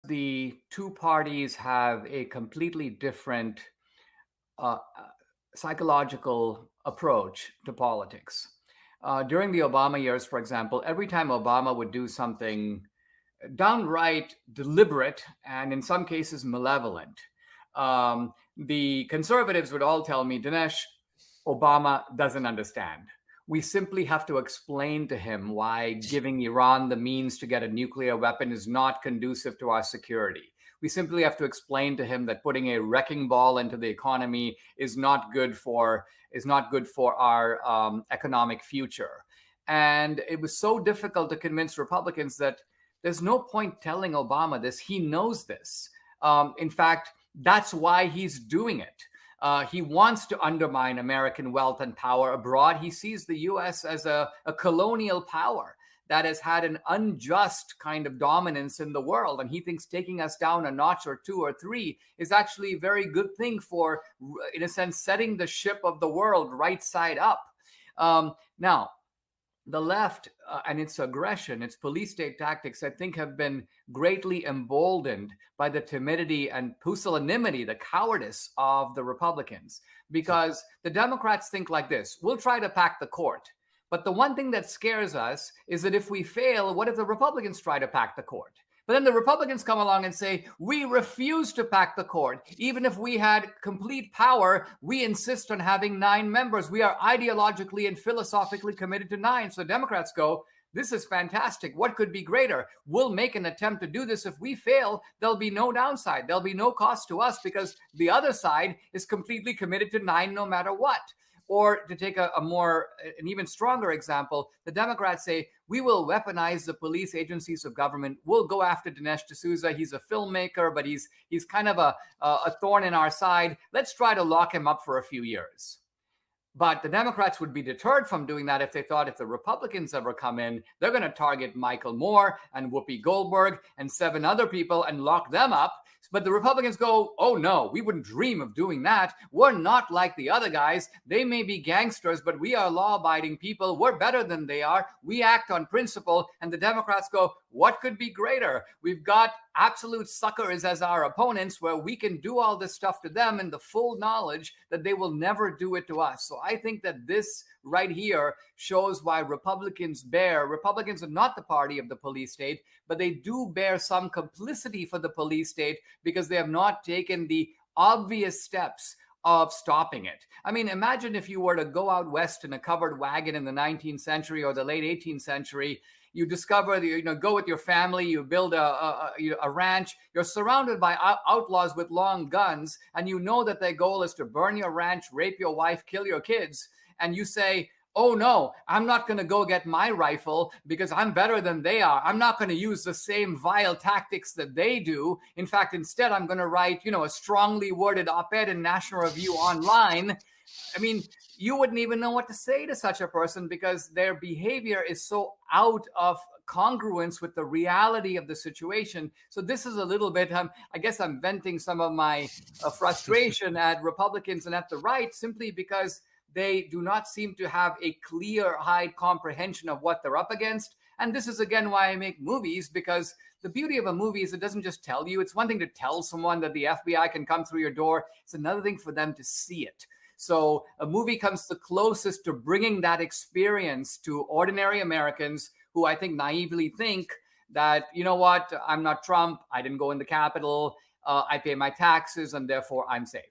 the two parties have a completely different uh, psychological approach to politics. During the Obama years, for example, every time Obama would do something downright deliberate and in some cases malevolent, the conservatives would all tell me, Dinesh, Obama doesn't understand. We simply have to explain to him why giving Iran the means to get a nuclear weapon is not conducive to our security. We simply have to explain to him that putting a wrecking ball into the economy is not good for our economic future. And it was so difficult to convince Republicans that there's no point telling Obama this. He knows this. In fact, that's why he's doing it. He wants to undermine American wealth and power abroad. He sees the US as a colonial power that has had an unjust kind of dominance in the world. And he thinks taking us down a notch or two or three is actually a very good thing for, in a sense, setting the ship of the world right side up. Now, the left and its aggression, its police state tactics, I think have been greatly emboldened by the timidity and pusillanimity, the cowardice of the Republicans. Because the Democrats think like this: we'll try to pack the court. But the one thing that scares us is that if we fail, what if the Republicans try to pack the court? But then the Republicans come along and say, we refuse to pack the court. Even if we had complete power, we insist on having 9 members. We are ideologically and philosophically committed to 9. So Democrats go, this is fantastic. What could be greater? We'll make an attempt to do this. If we fail, there'll be no downside. There'll be no cost to us because the other side is completely committed to 9 no matter what. Or to take an even stronger example, the Democrats say, we will weaponize the police agencies of government. We'll go after Dinesh D'Souza. He's a filmmaker, but he's kind of a thorn in our side. Let's try to lock him up for a few years. But the Democrats would be deterred from doing that if they thought if the Republicans ever come in, they're going to target Michael Moore and Whoopi Goldberg and 7 other people and lock them up. But the Republicans go, oh no, we wouldn't dream of doing that. We're not like the other guys. They may be gangsters, but we are law-abiding people. We're better than they are. We act on principle. And the Democrats go, what could be greater? We've got absolute suckers as our opponents where we can do all this stuff to them in the full knowledge that they will never do it to us. So I think that this right here shows why Republicans are not the party of the police state, but they do bear some complicity for the police state because they have not taken the obvious steps of stopping it. I mean, imagine if you were to go out west in a covered wagon in the 19th century or the late 18th century. You discover, go with your family, you build a ranch, you're surrounded by outlaws with long guns, and you know that their goal is to burn your ranch, rape your wife, kill your kids. And you say, oh no, I'm not going to go get my rifle because I'm better than they are. I'm not going to use the same vile tactics that they do. In fact, instead, I'm going to write, a strongly worded op-ed in National Review online. I mean, you wouldn't even know what to say to such a person because their behavior is so out of congruence with the reality of the situation. So this is a little bit, I guess I'm venting some of my frustration at Republicans and at the right simply because they do not seem to have a clear-eyed comprehension of what they're up against. And this is, again, why I make movies, because the beauty of a movie is it doesn't just tell you. It's one thing to tell someone that the FBI can come through your door. It's another thing for them to see it. So a movie comes the closest to bringing that experience to ordinary Americans who I think naively think that, you know what, I'm not Trump. I didn't go in the Capitol. I pay my taxes, and therefore I'm safe.